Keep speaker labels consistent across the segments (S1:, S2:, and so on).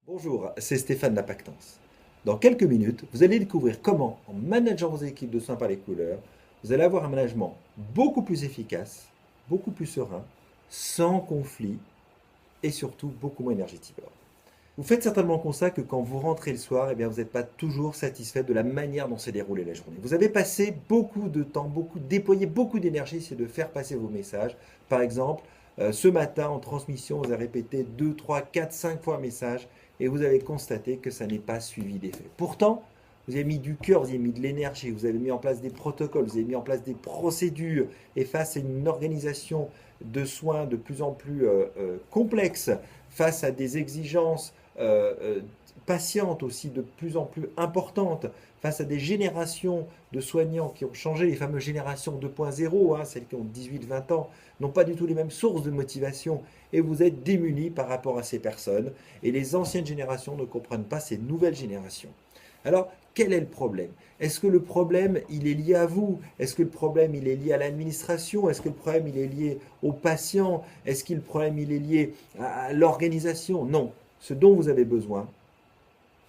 S1: Bonjour, c'est Stéphane Lapactance. Dans quelques minutes, vous allez découvrir comment, en manageant vos équipes de soins par les couleurs, vous allez avoir un management beaucoup plus efficace, beaucoup plus serein, sans conflit et surtout beaucoup moins énergétivore. Vous faites certainement le constat que quand vous rentrez le soir, vous n'êtes pas toujours satisfait de la manière dont s'est déroulée la journée. Vous avez passé beaucoup de temps, déployé beaucoup d'énergie, c'est de faire passer vos messages. Par exemple, ce matin en transmission, vous avez répété 2, 3, 4, 5 fois un message et vous avez constaté que ça n'est pas suivi d'effet. Pourtant, vous avez mis du cœur, vous avez mis de l'énergie, vous avez mis en place des protocoles, vous avez mis en place des procédures et face à une organisation de soins de plus en plus complexe, face à des exigences patientes aussi de plus en plus importantes, face à des générations de soignants qui ont changé, les fameuses générations 2.0, celles qui ont 18-20 ans, n'ont pas du tout les mêmes sources de motivation et vous êtes démunis par rapport à ces personnes et les anciennes générations ne comprennent pas ces nouvelles générations. Alors, quel est le problème? Est-ce que le problème, il est lié à vous? Est-ce que le problème, il est lié à l'administration? Est-ce que le problème, il est lié aux patients? Est-ce que le problème, il est lié à l'organisation? Non. Ce dont vous avez besoin,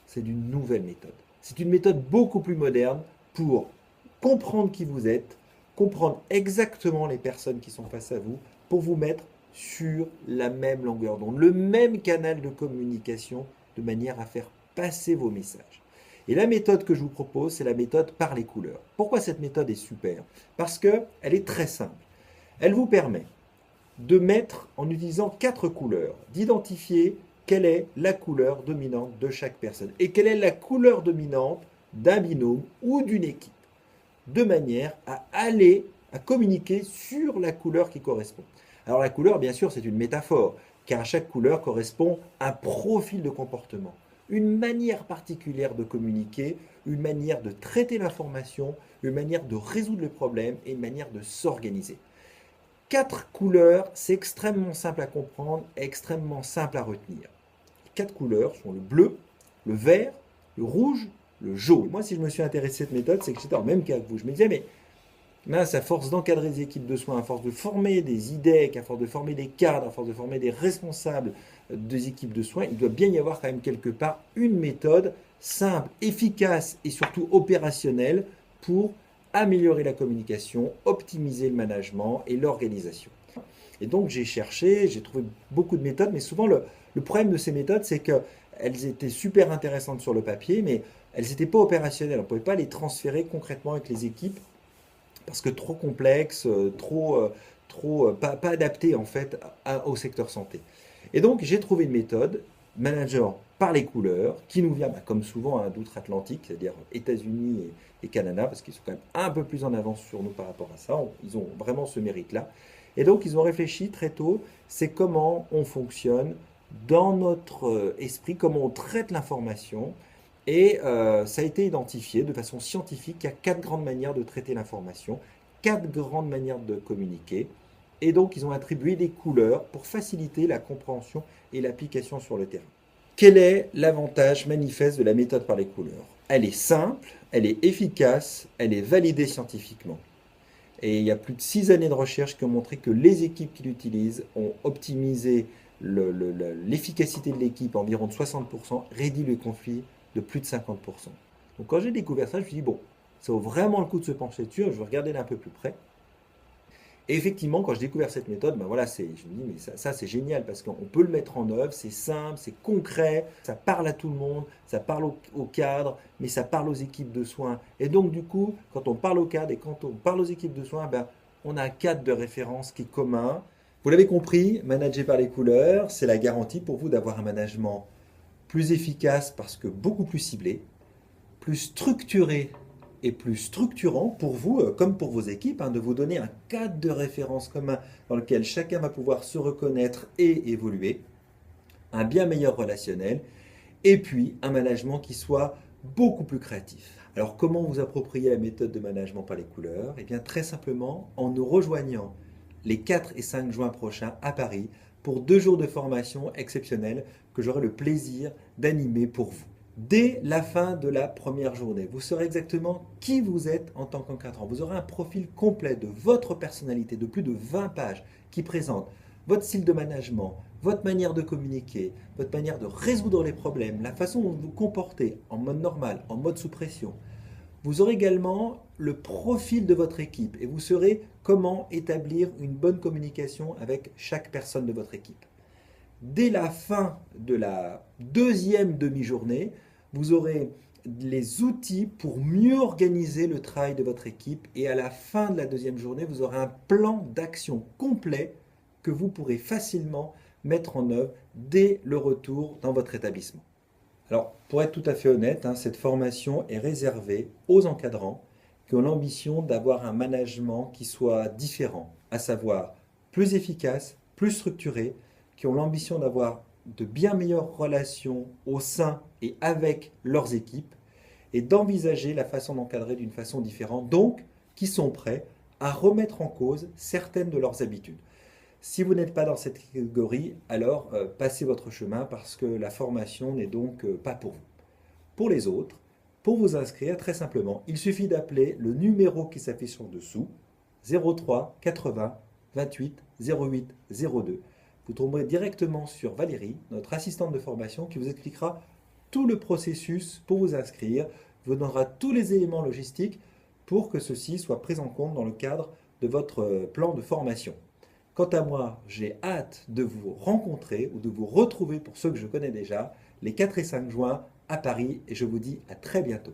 S1: c'est d'une nouvelle méthode. C'est une méthode beaucoup plus moderne pour comprendre qui vous êtes, comprendre exactement les personnes qui sont face à vous, pour vous mettre sur la même longueur d'onde, le même canal de communication, de manière à faire passer vos messages. Et la méthode que je vous propose, c'est la méthode par les couleurs. Pourquoi cette méthode est super? Parce qu'elle est très simple. Elle vous permet de mettre, en utilisant 4 couleurs, d'identifier quelle est la couleur dominante de chaque personne et quelle est la couleur dominante d'un binôme ou d'une équipe, de manière à communiquer sur la couleur qui correspond. Alors la couleur, bien sûr, c'est une métaphore, car chaque couleur correspond à un profil de comportement, une manière particulière de communiquer, une manière de traiter l'information, une manière de résoudre le problème et une manière de s'organiser. 4 couleurs, c'est extrêmement simple à comprendre, extrêmement simple à retenir. Les 4 couleurs sont le bleu, le vert, le rouge, le jaune. Moi, si je me suis intéressé à cette méthode, c'est que j'étais en même cas que vous. Je me disais, mais mince, à force d'encadrer des équipes de soins, à force de former des IDEC, à force de former des cadres, à force de former des responsables des équipes de soins, il doit bien y avoir quand même quelque part une méthode simple, efficace et surtout opérationnelle pour améliorer la communication, optimiser le management et l'organisation. Et donc j'ai cherché, j'ai trouvé beaucoup de méthodes, mais souvent le problème de ces méthodes, c'est qu'elles étaient super intéressantes sur le papier, mais elles n'étaient pas opérationnelles. On ne pouvait pas les transférer concrètement avec les équipes parce que trop complexe, pas adapté en fait au secteur santé. Et donc j'ai trouvé une méthode, manager par les couleurs, qui nous vient, comme souvent, d'outre-Atlantique, c'est-à-dire États-Unis et Canada, parce qu'ils sont quand même un peu plus en avance sur nous par rapport à ça. Ils ont vraiment ce mérite-là. Et donc ils ont réfléchi très tôt, c'est comment on fonctionne dans notre esprit, comment on traite l'information. Et ça a été identifié de façon scientifique qu'il y a 4 grandes manières de traiter l'information, 4 grandes manières de communiquer. Et donc ils ont attribué des couleurs pour faciliter la compréhension et l'application sur le terrain. Quel est l'avantage manifeste de la méthode par les couleurs? Elle est simple, elle est efficace, elle est validée scientifiquement. Et il y a plus de 6 années de recherche qui ont montré que les équipes qui l'utilisent ont optimisé l'efficacité de l'équipe à environ de 60%, réduit les conflits de plus de 50%. Donc quand j'ai découvert ça, je me suis dit, bon, ça vaut vraiment le coup de se pencher dessus, je vais regarder d'un peu plus près. Et effectivement, quand j'ai découvert cette méthode, je me dis, mais ça c'est génial parce qu'on peut le mettre en œuvre, c'est simple, c'est concret, ça parle à tout le monde, ça parle au cadre, mais ça parle aux équipes de soins. Et donc du coup, quand on parle au cadre et quand on parle aux équipes de soins, on a un cadre de référence qui est commun. Vous l'avez compris, manager par les couleurs, c'est la garantie pour vous d'avoir un management plus efficace parce que beaucoup plus ciblé, plus structuré et plus structurant pour vous comme pour vos équipes, de vous donner un cadre de référence commun dans lequel chacun va pouvoir se reconnaître et évoluer, un bien meilleur relationnel, et puis un management qui soit beaucoup plus créatif. Alors comment vous approprier la méthode de management par les couleurs? Eh bien très simplement en nous rejoignant les 4 et 5 juin prochains à Paris pour 2 jours de formation exceptionnelle que j'aurai le plaisir d'animer pour vous. Dès la fin de la première journée, vous saurez exactement qui vous êtes en tant qu'encadrant. Vous aurez un profil complet de votre personnalité de plus de 20 pages qui présente votre style de management, votre manière de communiquer, votre manière de résoudre les problèmes, la façon dont vous vous comportez en mode normal, en mode sous pression. Vous aurez également le profil de votre équipe et vous saurez comment établir une bonne communication avec chaque personne de votre équipe. Dès la fin de la deuxième demi-journée, vous aurez les outils pour mieux organiser le travail de votre équipe et à la fin de la deuxième journée, vous aurez un plan d'action complet que vous pourrez facilement mettre en œuvre dès le retour dans votre établissement. Alors, pour être tout à fait honnête, cette formation est réservée aux encadrants qui ont l'ambition d'avoir un management qui soit différent, à savoir plus efficace, plus structuré, qui ont l'ambition d'avoir de bien meilleures relations au sein et avec leurs équipes et d'envisager la façon d'encadrer d'une façon différente, donc qui sont prêts à remettre en cause certaines de leurs habitudes. Si vous n'êtes pas dans cette catégorie, alors passez votre chemin parce que la formation n'est donc pas pour vous. Pour les autres, pour vous inscrire, très simplement, il suffit d'appeler le numéro qui s'affiche en dessous, 03 80 28 08 02. Vous tomberez directement sur Valérie, notre assistante de formation, qui vous expliquera tout le processus pour vous inscrire, vous donnera tous les éléments logistiques pour que ceci soit pris en compte dans le cadre de votre plan de formation. Quant à moi, j'ai hâte de vous rencontrer ou de vous retrouver pour ceux que je connais déjà les 4 et 5 juin à Paris et je vous dis à très bientôt.